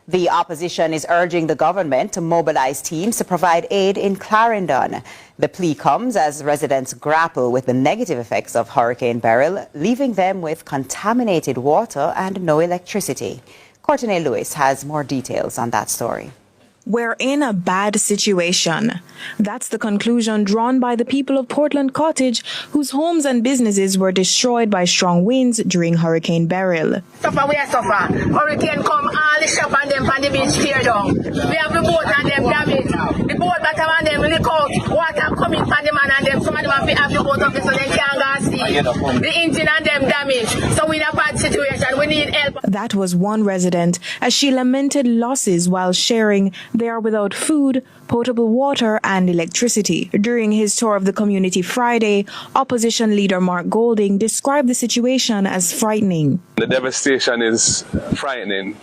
The opposition is urging the government to mobilize teams to provide aid in Clarendon. The plea comes as residents grapple with the negative effects of Hurricane Beryl, leaving them with contaminated water and no electricity. Courtney Lewis has more details on that story. We're in a bad situation. That's the conclusion drawn by the people of Portland Cottage, whose homes and businesses were destroyed by strong winds during Hurricane Beryl. Suffer, we are suffer. Hurricane come, all the shop and them on the beach tear down. We have the boat and them damaged. The boat bottom and them leak out. Water coming from the man and them. Some of them have the boat up so they can't go see. The engine and them damaged. So we're in a bad situation. We need help. That was one resident as she lamented losses while sharing they are without food, potable water and electricity. During his tour of the community Friday, opposition leader Mark Golding described the situation as frightening. The devastation is frightening.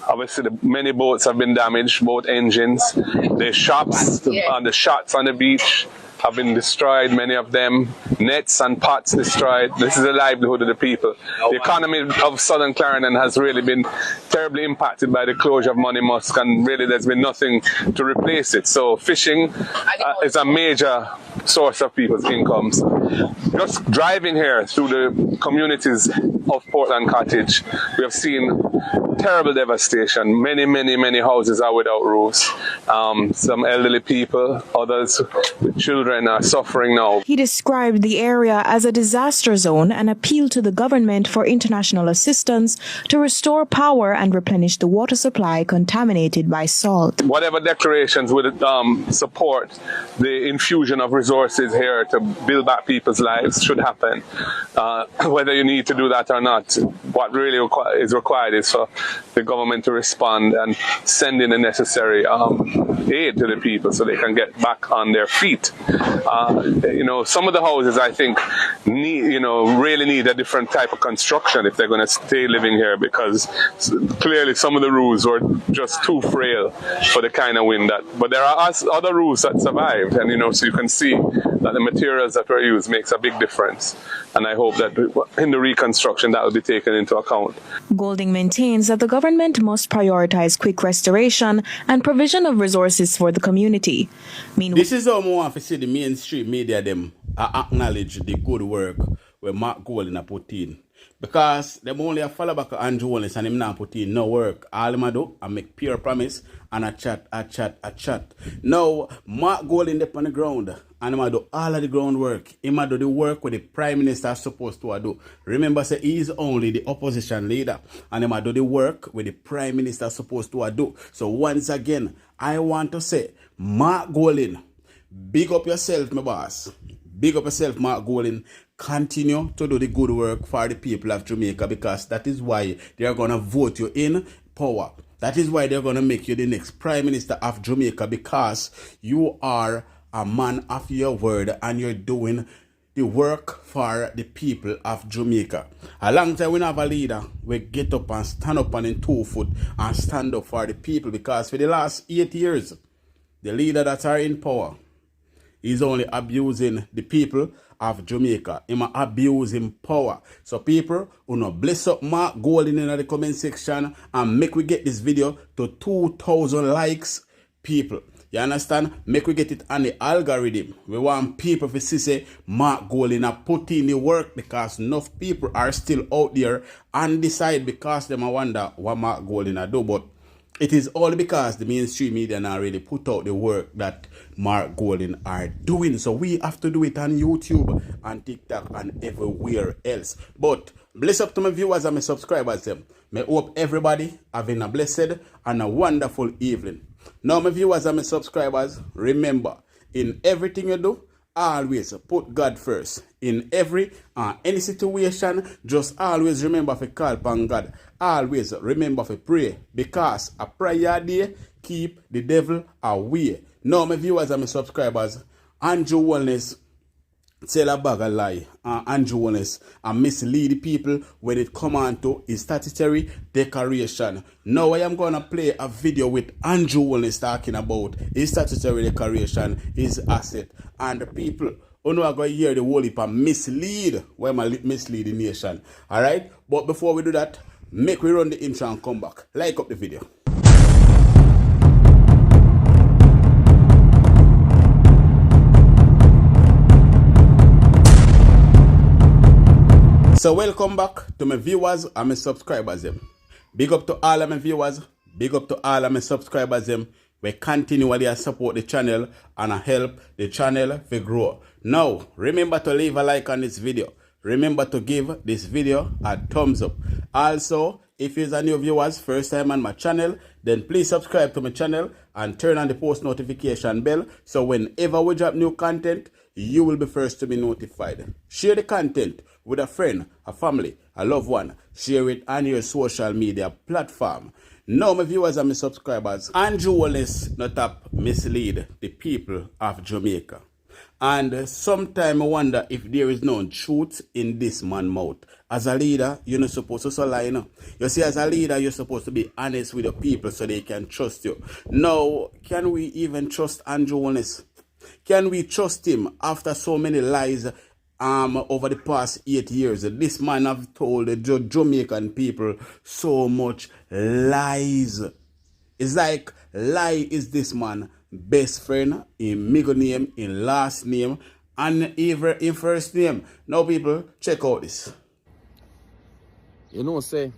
Obviously, many boats have been damaged, boat engines. The shops and the shots on the beach have been destroyed, many of them. Nets and pots destroyed. This is the livelihood of the people. The economy of Southern Clarendon has really been terribly impacted by the closure of Money Musk, and really there's been nothing to replace it. So fishing is a major source of people's incomes. Just driving here through the communities of Portland Cottage, we have seen terrible devastation. Many houses are without roofs. Some elderly people, others with children are suffering now. He described the area as a disaster zone and appealed to the government for international assistance to restore power and replenish the water supply contaminated by salt. Whatever declarations would support the infusion of resources here to build back people's lives should happen. Whether you need to do that or not, what really is required is for the government to respond and send in the necessary aid to the people so they can get back on their feet. Some of the houses I think really need a different type of construction if they're going to stay living here, because clearly some of the roofs were just too frail for the kind of wind that. But there are other roofs that survived, and so you can see that the materials that were used makes a big difference. And I hope that in the reconstruction that will be taken into account. Golding maintains that the government must prioritize quick restoration and provision of resources for the community. This is how I want to see the mainstream media them acknowledge the good work where Mark Golding put in. Because them only a follow back Andrew Holness and him not put in no work. All him do I make pure promise and a chat. Now Mark Golding up on the ground and him do all of the groundwork. Him do the work with the Prime Minister supposed to do. Remember, say he is only the opposition leader and him do the work with the Prime Minister supposed to do. So once again, I want to say, Mark Golding, big up yourself, my boss. Big up yourself, Mark Golding. Continue to do the good work for the people of Jamaica, because that is why they are going to vote you in power. That is why they're going to make you the next Prime Minister of Jamaica, because you are a man of your word and you're doing the work for the people of Jamaica. A long time we have a leader, we get up and stand up on 2 foot and stand up for the people, because for the last 8 years, the leader that are in power is only abusing the people of Jamaica. Him abusing power. So people, bless up Mark Golding in the comment section and make we get this video to 2,000 likes, people. You understand? Make we get it on the algorithm. We want people to see say Mark Golding put in the work, because enough people are still out there undecided because them wonder what Mark Golding do. But it is all because the mainstream media now really put out the work that Mark Golding are doing. So we have to do it on YouTube and TikTok and everywhere else. But bless up to my viewers and my subscribers. May hope everybody having a blessed and a wonderful evening. Now my viewers and my subscribers, remember, in everything you do, always put God first. In any situation, just always remember to call upon God. Always remember to pray, because a prayer day keep the devil away. Now my viewers and my subscribers, Andrew Holness tell a bag of lie. Andrew Holness mislead people when it come on to his statutory declaration. Now I am going to play a video with Andrew Holness talking about his statutory declaration, his asset, and the people who know are going to hear the whole heap of mislead where my mislead the nation. Alright? But before we do that, make we run the intro and come back. Like up the video. So welcome back to my viewers and my subscribers them. Big up to all of my viewers, big up to all of my subscribers them. We continually support the channel and help the channel to grow. Now, remember to leave a like on this video. Remember to give this video a thumbs up. Also, if you're a new viewers, first time on my channel, then please subscribe to my channel and turn on the post notification bell so whenever we drop new content, you will be first to be notified. Share the content with a friend, a family, a loved one. Share it on your social media platform. Now, my viewers and my subscribers, Holness not up mislead the people of Jamaica. And sometimes I wonder if there is no truth in this man's mouth. As a leader, you're not supposed to lie. You see, as a leader, you're supposed to be honest with the people so they can trust you. Now, can we even trust Holness? Can we trust him after so many lies over the past 8 years? This man have told the Jamaican people so much lies. It's like lie is this man best friend in middle name, in last name, and even in first name. Now people, check out this. You know, say,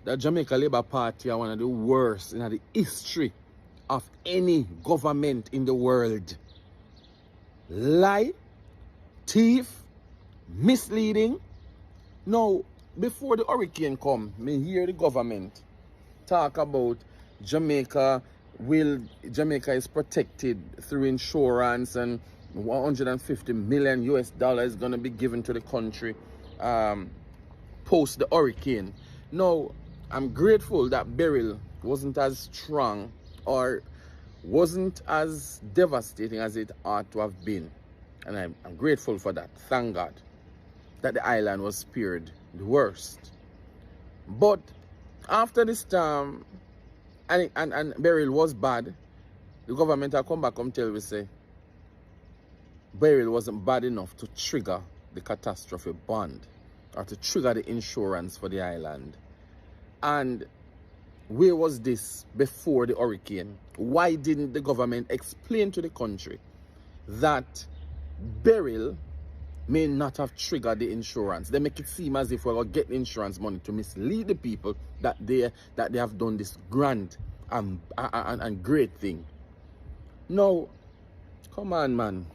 the Jamaica Labour Party are one of the worst in the history of any government in the world. Lie, thief, misleading. Now, before the hurricane come, me hear the government talk about Jamaica is protected through insurance and 150 million US dollars going to be given to the country post the hurricane. Now, I'm grateful that Beryl wasn't as strong or wasn't as devastating as it ought to have been. And I'm grateful for that. Thank God that the island was spared the worst. But after the storm, and Beryl was bad, the government had come back and tell me, say, Beryl wasn't bad enough to trigger the catastrophe bond or to trigger the insurance for the island. And where was this before the hurricane? Why didn't the government explain to the country that Beryl may not have triggered the insurance? They make it seem as if we're going to get insurance money to mislead the people that they have done this grand and great thing. Now, come on, man.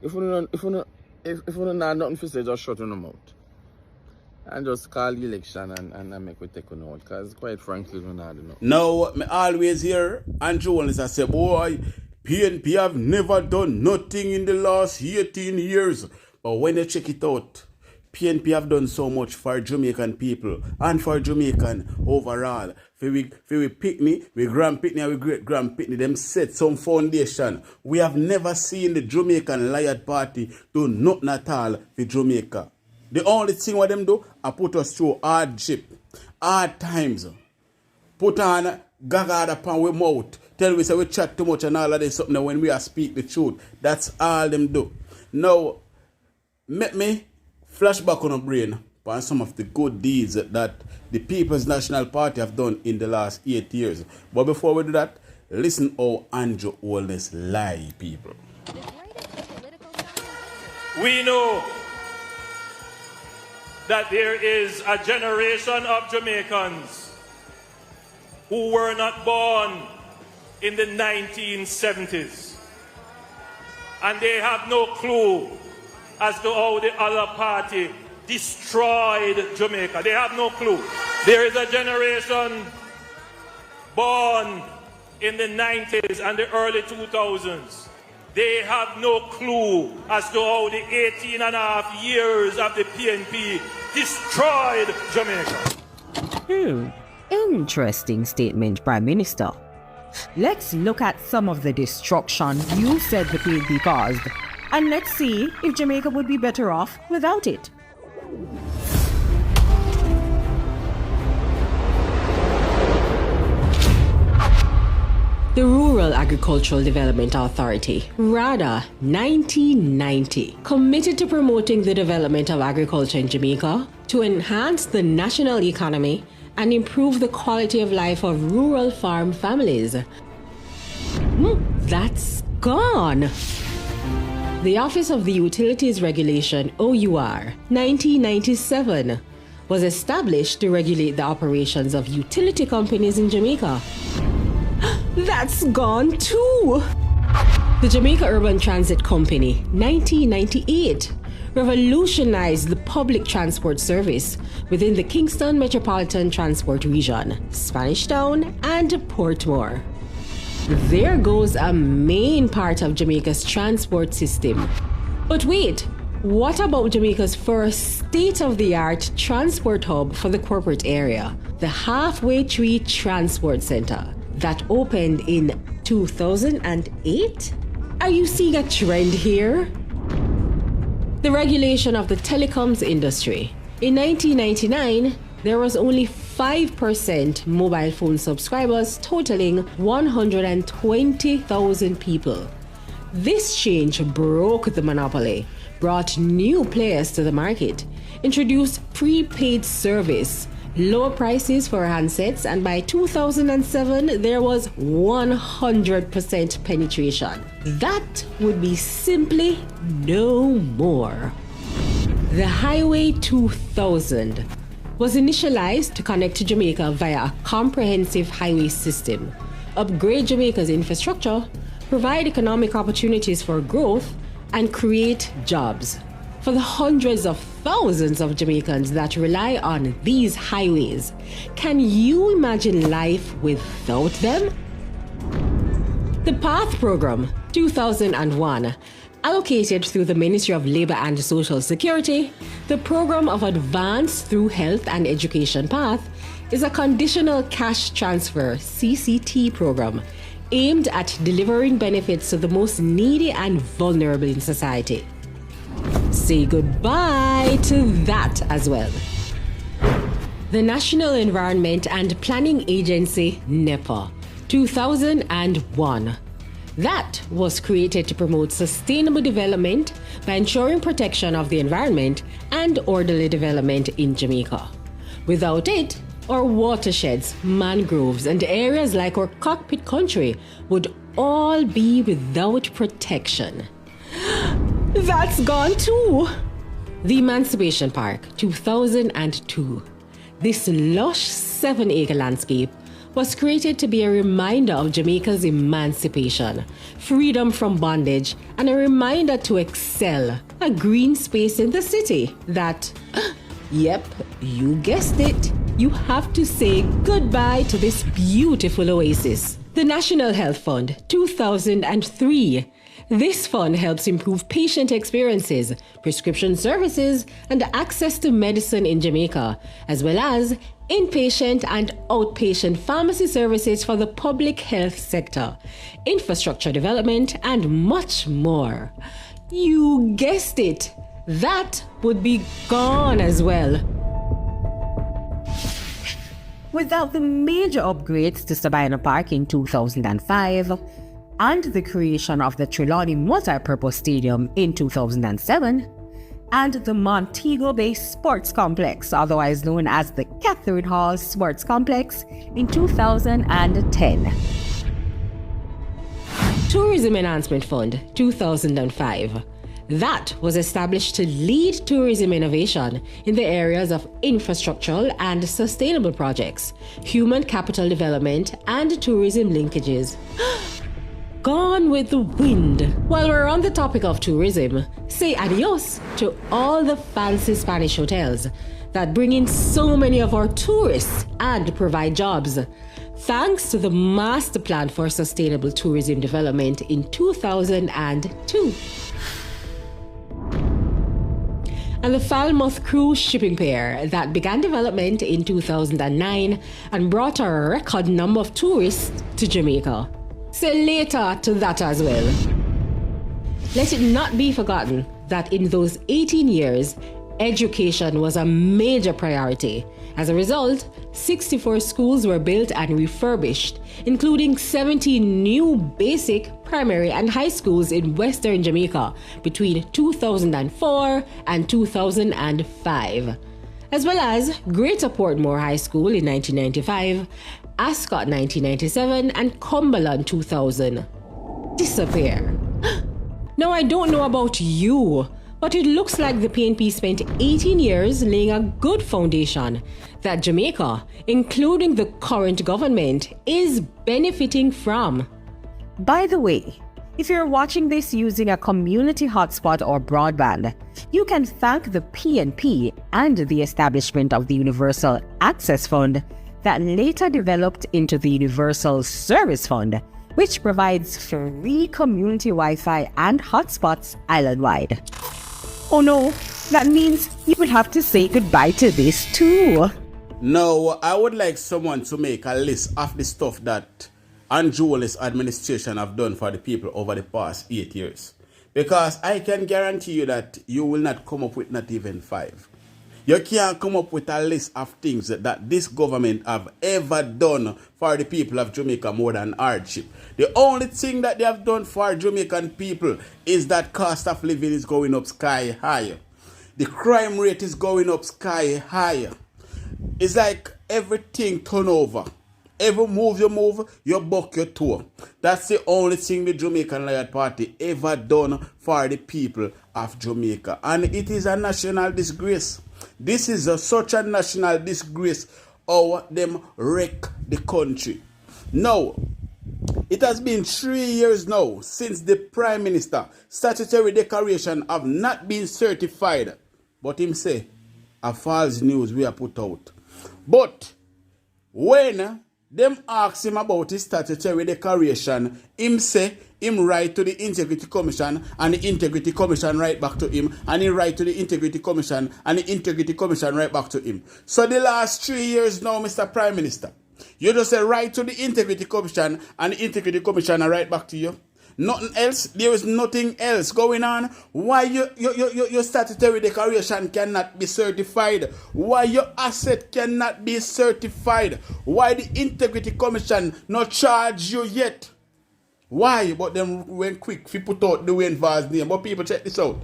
If we don't have nothing to say, just shut your mouth. And just call the election and make we take a note. Because quite frankly, we don't know. Now, me always hear Holness I say, boy, PNP have never done nothing in the last 18 years. But when they check it out, PNP have done so much for Jamaican people and for Jamaican overall. For we Pitney, we Grand Pitney and we Great Grand Pitney, them set some foundation. We have never seen the Jamaican Lion Party do nothing at all for Jamaica. The only thing what them do is put us through hardship, hard times. Put on gaga upon we mouth. Tell we say we chat too much and all of this something when we are speak the truth. That's all them do. Now, let me flash back on our brain on some of the good deeds that the People's National Party have done in the last 8 years. But before we do that, listen how Holness lie, people. We know that there is a generation of Jamaicans who were not born in the 1970s. And they have no clue as to how the other party destroyed Jamaica. They have no clue. There is a generation born in the 90s and the early 2000s. They have no clue as to how the 18 and a half years of the PNP destroyed Jamaica. Interesting statement, Prime Minister. Let's look at some of the destruction you said the PNP caused, and let's see if Jamaica would be better off without it. The Rural Agricultural Development Authority, RADA 1990, committed to promoting the development of agriculture in Jamaica to enhance the national economy and improve the quality of life of rural farm families. That's gone. The Office of the Utilities Regulation, OUR, 1997, was established to regulate the operations of utility companies in Jamaica. That's gone too! The Jamaica Urban Transit Company, 1998, revolutionized the public transport service within the Kingston Metropolitan Transport Region, Spanish Town, and Portmore. There goes a main part of Jamaica's transport system. But wait, what about Jamaica's first state-of-the-art transport hub for the corporate area, the Halfway Tree Transport Center, that opened in 2008? Are you seeing a trend here? The regulation of the telecoms industry. In 1999, there was only 5% mobile phone subscribers, totaling 120,000 people. This change broke the monopoly, brought new players to the market, introduced prepaid service, lower prices for handsets, and by 2007, there was 100% penetration. That would be simply no more. The Highway 2000 was initialized to connect to Jamaica via a comprehensive highway system, upgrade Jamaica's infrastructure, provide economic opportunities for growth, and create jobs. For the hundreds of thousands of Jamaicans that rely on these highways, can you imagine life without them? The PATH program, 2001, allocated through the Ministry of Labour and Social Security, the Program of Advance Through Health and Education PATH is a conditional cash transfer CCT program aimed at delivering benefits to the most needy and vulnerable in society. Say goodbye to that as well. The National Environment and Planning Agency, NEPA, 2001. That was created to promote sustainable development by ensuring protection of the environment and orderly development in Jamaica. Without it, our watersheds, mangroves, and areas like our cockpit country would all be without protection. That's gone too! The Emancipation Park, 2002. This lush 7-acre landscape was created to be a reminder of Jamaica's emancipation, freedom from bondage, and a reminder to excel, a green space in the city that, yep, you guessed it, you have to say goodbye to this beautiful oasis. The National Health Fund, 2003. This fund helps improve patient experiences, prescription services, and access to medicine in Jamaica, as well as inpatient and outpatient pharmacy services for the public health sector, infrastructure development, and much more. You guessed it, that would be gone as well. Without the major upgrades to Sabina Park in 2005 and the creation of the Tr0uble multi-purpose stadium in 2007 and the Montego Bay Sports Complex, otherwise known as the Catherine Hall Sports Complex, in 2010. Tourism Enhancement Fund, 2005. That was established to lead tourism innovation in the areas of infrastructural and sustainable projects, human capital development, and tourism linkages. Gone with the wind. While we're on the topic of tourism, say adios to all the fancy Spanish hotels that bring in so many of our tourists and provide jobs. Thanks to the Master Plan for Sustainable Tourism Development in 2002. And the Falmouth Cruise Shipping Pier that began development in 2009 and brought a record number of tourists to Jamaica. Say later to that as well. Let it not be forgotten that in those 18 years, education was a major priority. As a result, 64 schools were built and refurbished, including 70 new basic, primary, and high schools in Western Jamaica between 2004 and 2005, as well as Greater Portmore High School in 1995, Ascot 1997, and Cumberland 2000. Disappear. Now, I don't know about you, but it looks like the PNP spent 18 years laying a good foundation that Jamaica, including the current government, is benefiting from. By the way, if you're watching this using a community hotspot or broadband, you can thank the PNP and the establishment of the Universal Access Fund that later developed into the Universal Service Fund, which provides free community Wi-Fi and hotspots island-wide. Oh no, that means you will have to say goodbye to this too. No, I would like someone to make a list of the stuff that Holness administration have done for the people over the past 8 years. Because I can guarantee you that you will not come up with not even 5. You can't come up with a list of things that this government have ever done for the people of Jamaica more than hardship. The only thing that they have done for Jamaican people is that cost of living is going up sky higher. The crime rate is going up sky higher. It's like everything turn over. Every move, you buck your toe. That's the only thing the Jamaican Riot Party ever done for the people of Jamaica. And it is a national disgrace. This is such a national disgrace how them wreck the country. Now, it has been 3 years now since the Prime Minister statutory declaration have not been certified. But him say, a false news we are put out. But when them ask him about his statutory declaration, him say him write to the Integrity Commission and the Integrity Commission write back to him, and he write to the Integrity Commission and the Integrity Commission write back to him. So the last 3 years now, Mr. Prime Minister, you just say write to the Integrity Commission and the Integrity Commission write back to you. Nothing else. There is nothing else going on. Why your statutory declaration cannot be certified? Why your asset cannot be certified? Why the Integrity Commission not charge you yet? Why? But them went quick. If you put out the Wayne Vaz name. But people, check this out.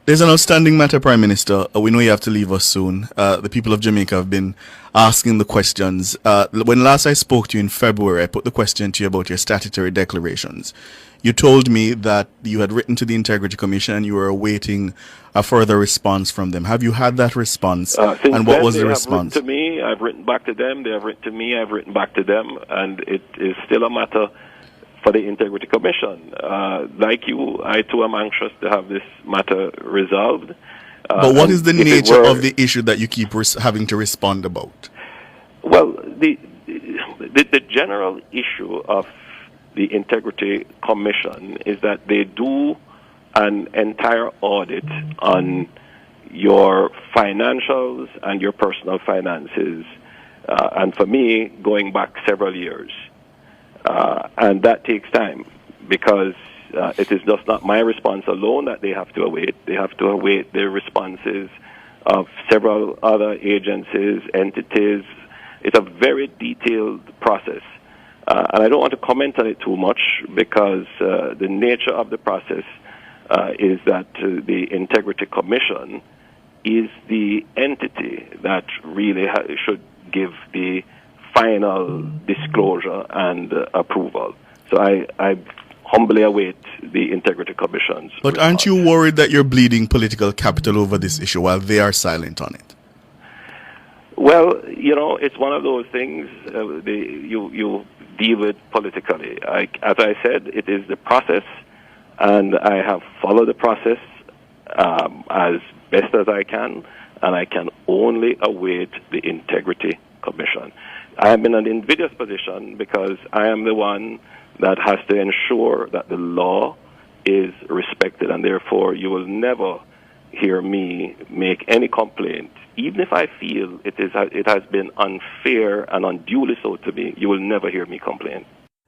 There's an outstanding matter, Prime Minister. We know you have to leave us soon. The people of Jamaica have been asking the questions. When last I spoke to you in February, I put the question to you about your statutory declarations. You told me that you had written to the Integrity Commission and you were awaiting a further response from them. Have you had that response? And what was the response? To me, I've written back to them. They have written to me. I've written back to them. And it is still a matter for the Integrity Commission. Like you, I too am anxious to have this matter resolved. But what is the nature of the issue that you keep having to respond about? Well, the general issue of the Integrity Commission is that they do an entire audit on your financials and your personal finances, and for me, going back several years. And that takes time because it is just not my response alone that they have to await. They have to await the responses of several other agencies, entities. It's a very detailed process. And I don't want to comment on it too much because the nature of the process is that the Integrity Commission is the entity that really should give the final disclosure and approval. So I humbly await the Integrity Commission's But response. aren't you worried that you're bleeding political capital over this issue while they are silent on it? Well, you know, it's one of those things you deal with politically. As I said, it is the process, and I have followed the process as best as I can, and I can only await the Integrity Commission. I am in an invidious position because I am the one that has to ensure that the law is respected, and therefore you will never hear me make any complaint. Even if I feel it has been unfair and unduly so to me, you will never hear me complain.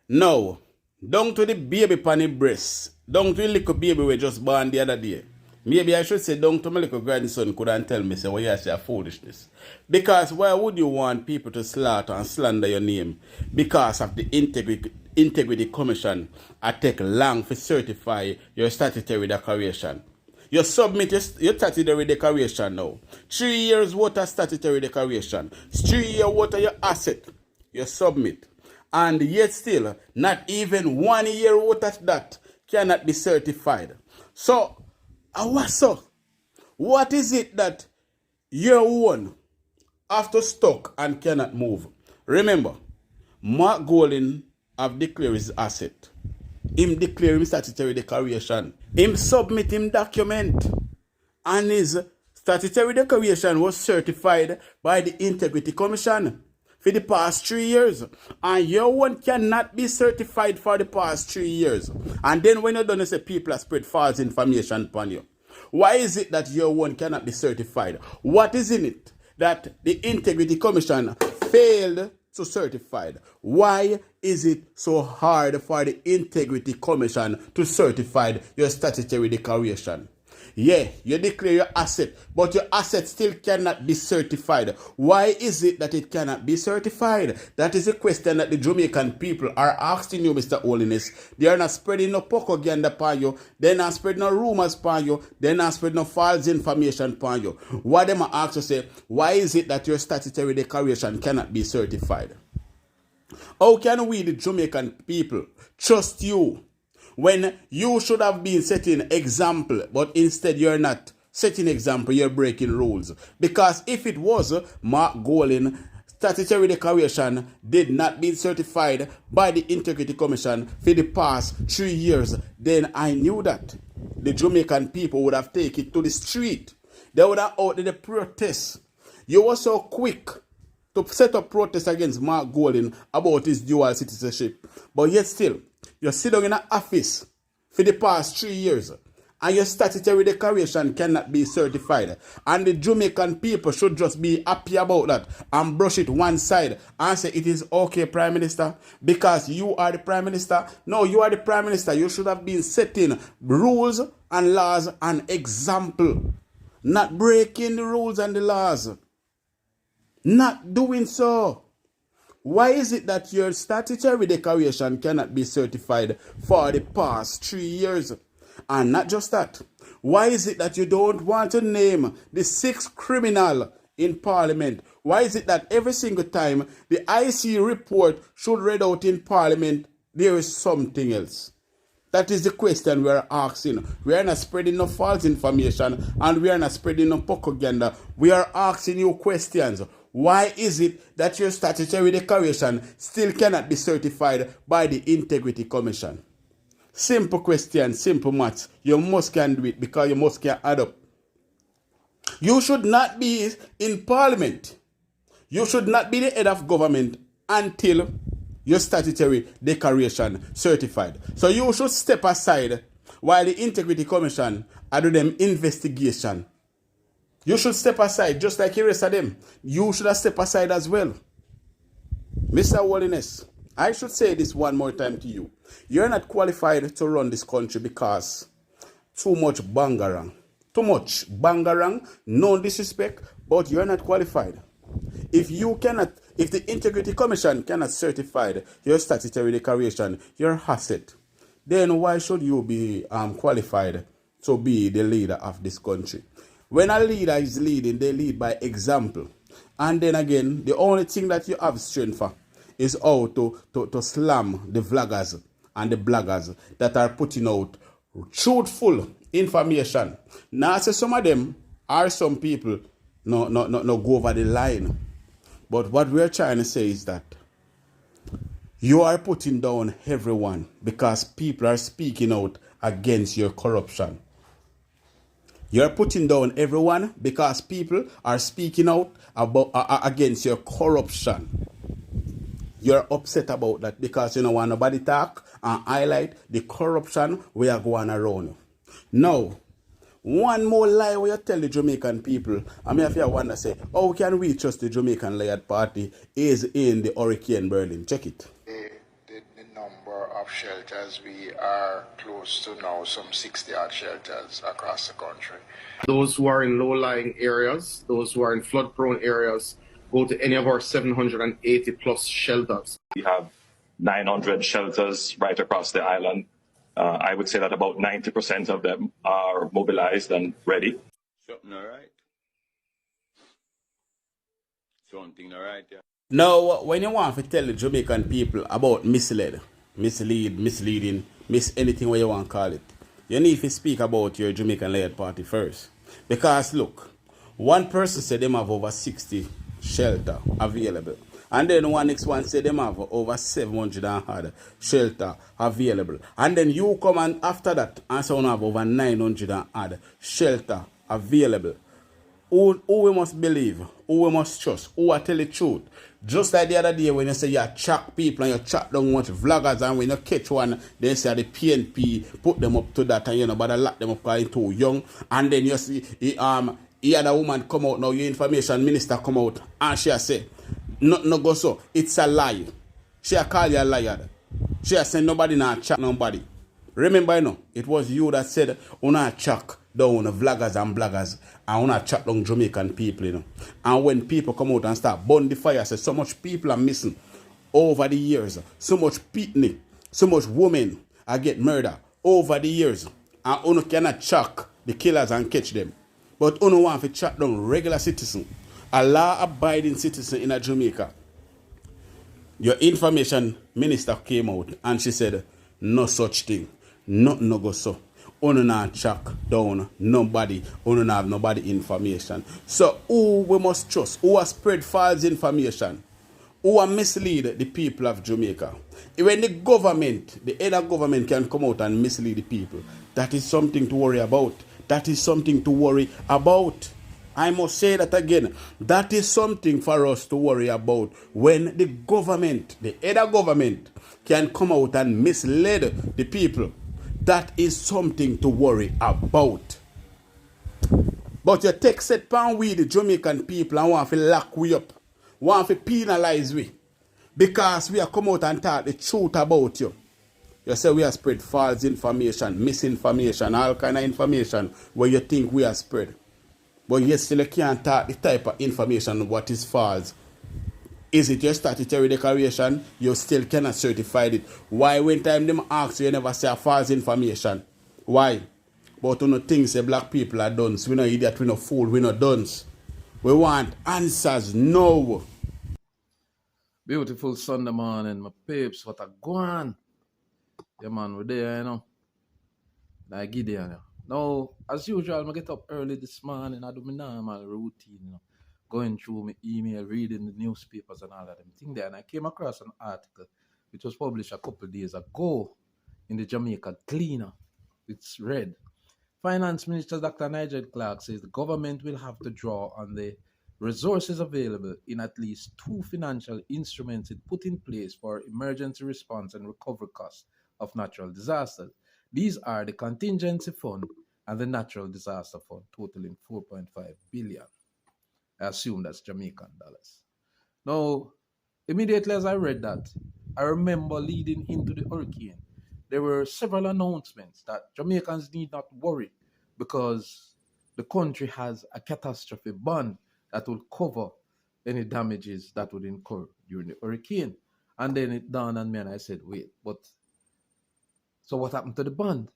No, down to the baby pan the breast, down to the little baby we just born the other day. Maybe I should say down to my little grandson couldn't tell me, say, well, you say a foolishness. Because why would you want people to slaughter and slander your name? Because of the Integrity Commission, I take long to certify your statutory declaration. You submit your statutory declaration now. 3 years worth of statutory declaration. 3 years worth of your asset. You submit. And yet still, not even 1 year worth of that cannot be certified. So, what is it that your one after stuck and cannot move? Remember, Mark Golding have declared his asset. Him declare him statutory declaration. Him submit him document. And his statutory declaration was certified by the Integrity Commission for the past 3 years. And your one cannot be certified for the past 3 years. And then when you're done, you say people have spread false information upon you. Why is it that your one cannot be certified? What is in it that the Integrity Commission failed to certify? Why is it so hard for the Integrity Commission to certify your statutory declaration? Yeah, you declare your asset, but your asset still cannot be certified. Why is it that it cannot be certified? That is a question that the Jamaican people are asking you, Mr. Holness. They are not spreading no propaganda upon you. They are not spreading no rumors upon you. They are not spreading no false information upon you. What them are asked to say, why is it that your statutory declaration cannot be certified? How can we, the Jamaican people, trust you when you should have been setting example, but instead you're not setting example, you're breaking rules? Because if it was Mark Golding statutory declaration did not be certified by the Integrity Commission for the past 3 years, then I knew that the Jamaican people would have taken it to the street. They would have out the protest. You were so quick to set up protests against Mark Golding about his dual citizenship, but yet still, you sit down in an office for the past 3 years and your statutory declaration cannot be certified. And the Jamaican people should just be happy about that and brush it one side and say it is okay, Prime Minister, because you are the Prime Minister. No, you are the Prime Minister. You should have been setting rules and laws and example, not breaking the rules and the laws. Not doing so. Why is it that your statutory declaration cannot be certified for the past 3 years? And not just that. Why is it that you don't want to name the 6th criminal in Parliament? Why is it that every single time the IC report should read out in Parliament, there is something else? That is the question we are asking. We are not spreading no false information and we are not spreading no propaganda. We are asking you questions. Why is it that your statutory declaration still cannot be certified by the Integrity Commission? Simple question, simple maths. You must can do it because you must can add up. You should not be in Parliament. You should not be the head of government until your statutory declaration certified. So you should step aside while the Integrity Commission are doing them investigation. You should step aside just like the rest of them. You should have stepped aside as well. Mr. Holness, I should say this one more time to you. You're not qualified to run this country because too much bangarang. Too much bangarang, no disrespect, but you're not qualified. If the Integrity Commission cannot certify your statutory declaration, your asset, then why should you be qualified to be the leader of this country? When a leader is leading, they lead by example. And then again, the only thing that you have strength for is how to slam the vloggers and the bloggers that are putting out truthful information. Now, I say some of them are some people no go over the line. But what we're trying to say is that you are putting down everyone because people are speaking out against your corruption. You're putting down everyone because people are speaking out about against your corruption. You're upset about that because you don't want nobody talk and highlight the corruption we are going around. Now, one more lie where you tell the Jamaican people, I mean, if you wonder, say, how can we trust the Jamaican Lion Party is in the Hurricane Berlin? Check it. The number of shelters, we are close to now some 60 odd shelters across the country. Those who are in low-lying areas, those who are in flood-prone areas, go to any of our 780 plus shelters. We have 900 shelters right across the island. I would say that about 90% of them are mobilized and ready. Something all right. Something all right, yeah. Now, when you want to tell the Jamaican people about misleading, miss anything what you want to call it. You need to speak about your Jamaican Laird Party first. Because look, one person said them have over 60 shelter available. And then one next one said them have over 700 and odd shelter available. And then you come and after that and say you have over 900 and odd shelter available. Who we must believe? Who we must trust? Who will tell the truth? Just like the other day when you say you track people and you track down much vloggers, and when you catch one, they say the PNP put them up to that and you know, but I lock them up because they're too young. And then you see he had a woman come out now, your information minister come out and she say, no go so. It's a lie. She call you a liar. She said nobody not track nobody. Remember, you know, it was you that said, una track down vloggers and bloggers and una track down Jamaican people, you know. And when people come out and start burn the fire, say so much people are missing over the years. So much pitney, so much women are get murdered over the years. And una cannot track the killers and catch them. But una want to track down regular citizen, a law-abiding citizen in a Jamaica. Your information minister came out and she said, no such thing. Nothing no go so. Uno not track down nobody. Uno not have nobody information. So who we must trust? Who has spread false information? Who are mislead the people of Jamaica? When the government, the other government can come out and mislead the people, that is something to worry about. That is something to worry about. I must say that again. That is something for us to worry about when the government, the other government, can come out and mislead the people. That is something to worry about. But you take set pan we, the Jamaican people, and want to lock we up, want to penalize we, because we are come out and talk the truth about you. You say we have spread false information, misinformation, all kind of information where you think we are spread. But you still can't talk the type of information what is false. Is it your statutory declaration? You still cannot certify it. Why when time them ask you never say false information? Why? But on the things say black people are dunce. We no idiot, we no fool, we no dunce. We want answers now. Beautiful Sunday morning, my papes. What a go on. Yeah, man, we're there, you know. Like Gideon, now, as usual, I get up early this morning. I do my normal routine, you know, going through my email, reading the newspapers and all of them things there. And I came across an article which was published a couple of days ago in the Jamaica Cleaner. It's read. Finance Minister Dr. Nigel Clark says the government will have to draw on the resources available in at least two financial instruments it put in place for emergency response and recovery costs of natural disasters. These are the Contingency Fund and the Natural Disaster Fund, totaling 4.5 billion. I assume that's Jamaican dollars. Now, immediately as I read that, I remember leading into the hurricane, there were several announcements that Jamaicans need not worry because the country has a catastrophe bond that will cover any damages that would incur during the hurricane. And then it dawned on me and I said, wait, but so what happened to the bond?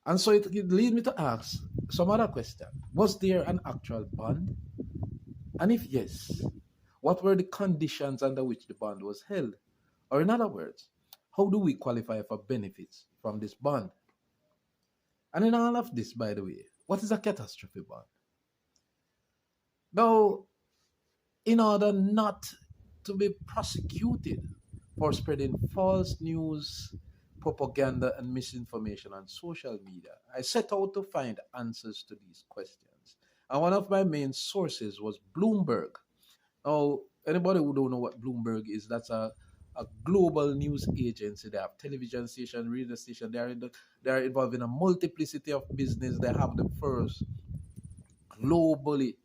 And so it leads me to ask some other question. Was there an actual bond? And if yes, what were the conditions under which the bond was held? Or in other words, how do we qualify for benefits from this bond? And in all of this, by the way, what is a catastrophe bond? Now, in order not to be prosecuted for spreading false news, propaganda, and misinformation on social media, I set out to find answers to these questions. And one of my main sources was Bloomberg. Now, anybody who don't know what Bloomberg is, that's a global news agency. They have television station, radio station. They are involved in a multiplicity of business. They have the first globally,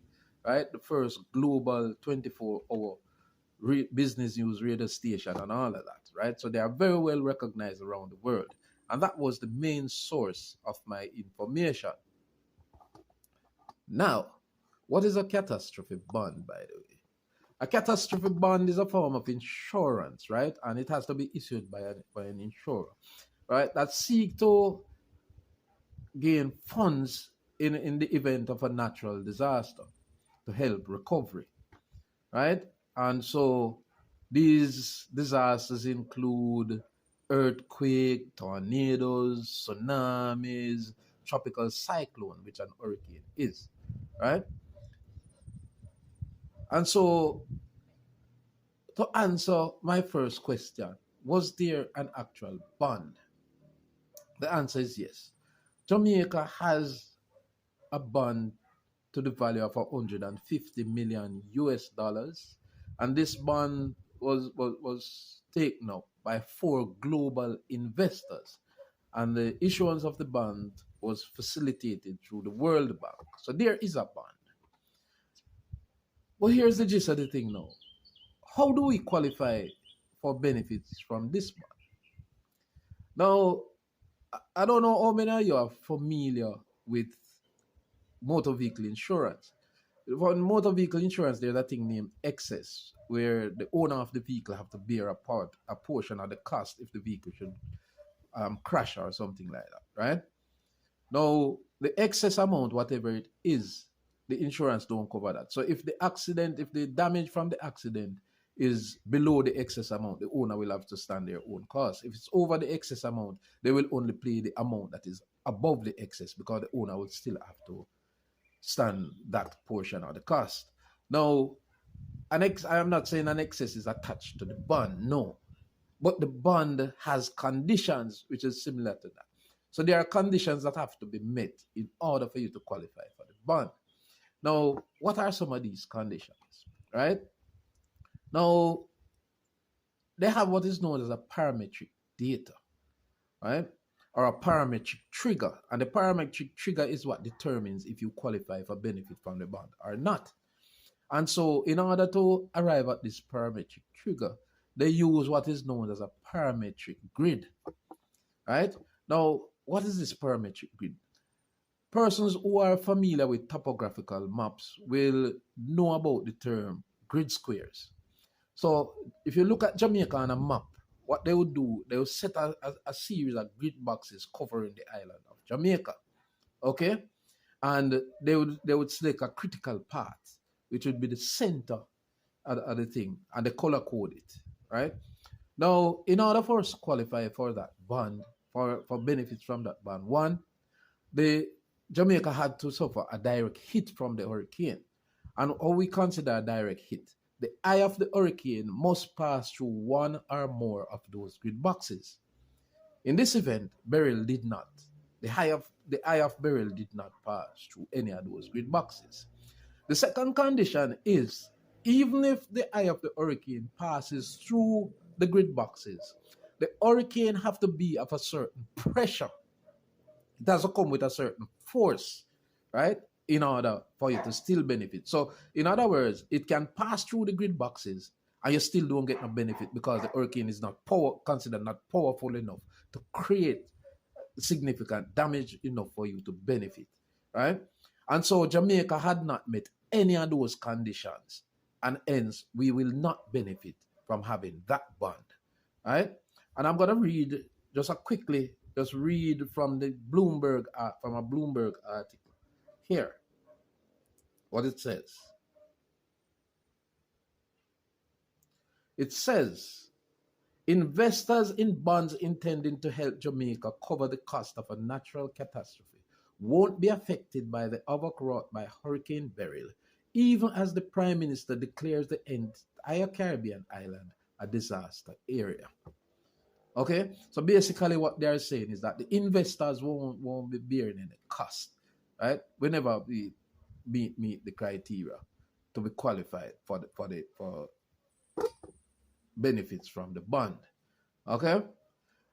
right? The first global 24-hour business news radio station and all of that, right? So they are very well recognized around the world. And that was the main source of my information. Now, what is a catastrophe bond, by the way? A catastrophe bond is a form of insurance, right? And it has to be issued by an insurer, right? That seek to gain funds in the event of a natural disaster to help recovery, right? And so these disasters include earthquake, tornadoes, tsunamis, tropical cyclone, which an hurricane is, right? And so, to answer my first question, was there an actual bond? The answer is yes. Jamaica has a bond to the value of 150 million US dollars, and this bond was taken up by 4 global investors, and the issuance of the bond was facilitated through the World Bank. So there is a bond. But here's the gist of the thing now. How do we qualify for benefits from this bond? Now, I don't know how many of you are familiar with motor vehicle insurance. For motor vehicle insurance, there's a thing named excess, where the owner of the vehicle have to bear a portion of the cost if the vehicle should crash or something like that, right? Now, the excess amount, whatever it is, the insurance don't cover that. So if the damage from the accident is below the excess amount, the owner will have to stand their own cost. If it's over the excess amount, they will only pay the amount that is above the excess, because the owner will still have to stand that portion of the cost. Now, I am not saying an excess is attached to the bond, no. But the bond has conditions which is similar to that. So there are conditions that have to be met in order for you to qualify for the bond. Now, what are some of these conditions, right? Now, they have what is known as a parametric data, right? Or a parametric trigger. And the parametric trigger is what determines if you qualify for benefit from the bond or not. And so in order to arrive at this parametric trigger, they use what is known as a parametric grid, right? Now, what is this parametric grid? Persons who are familiar with topographical maps will know about the term grid squares. So if you look at Jamaica on a map, what they would do, they would set a series of grid boxes covering the island of Jamaica, okay? And they would select a critical part, which would be the center of the thing, and they color code it, right? Now, in order for us to qualify for that bond, for benefits from that bond, one, Jamaica had to suffer a direct hit from the hurricane. And how we consider a direct hit? The eye of the hurricane must pass through one or more of those grid boxes. In this event, Beryl did not. The eye of Beryl did not pass through any of those grid boxes. The second condition is, even if the eye of the hurricane passes through the grid boxes, the hurricane have to be of a certain pressure. It has to come with a certain force, right? In order for you to still benefit. So, in other words, it can pass through the grid boxes and you still don't get no benefit because the hurricane is not considered not powerful enough to create significant damage enough for you to benefit, right? And so Jamaica had not met any of those conditions, and hence we will not benefit from having that bond, right? And I'm going to read just read from the Bloomberg article here what it says. It says, investors in bonds intending to help Jamaica cover the cost of a natural catastrophe won't be affected by the havoc wrought by Hurricane Beryl, even as the Prime Minister declares the entire Caribbean island a disaster area. Okay, so basically what they're saying is that the investors won't be bearing any cost, right? Whenever we meet the criteria to be qualified for benefits from the bond. Okay,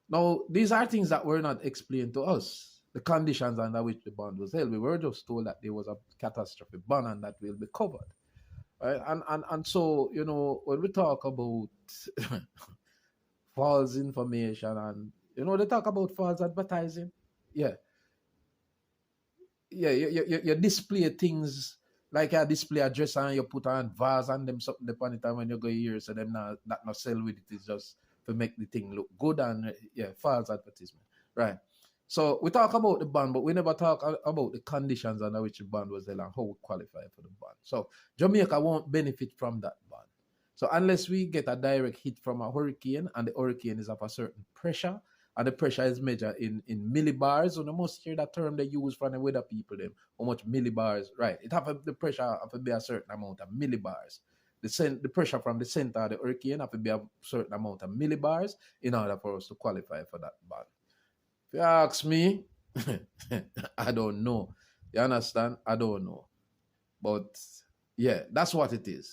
now these are things that were not explained to us. The conditions under which the bond was held. We were just told that there was a catastrophe bond and that will be covered. Right? And so, you know, when we talk about false information and, you know, they talk about false advertising. Yeah. You display things like you display a dress and you put on vase and them something upon it, and when you go here, so them not sell with it. It's just to make the thing look good and false advertisement. Right. So we talk about the bond, but we never talk about the conditions under which the bond was held and how we qualify for the bond. So Jamaica won't benefit from that bond. So unless we get a direct hit from a hurricane and the hurricane is of a certain pressure, and the pressure is measured in millibars, so you must hear that term they use from the weather people, them, how much millibars, right? The pressure have to be a certain amount of millibars. The pressure from the center of the hurricane have to be a certain amount of millibars in order for us to qualify for that band. If you ask me, I don't know. You understand? I don't know. But yeah, that's what it is.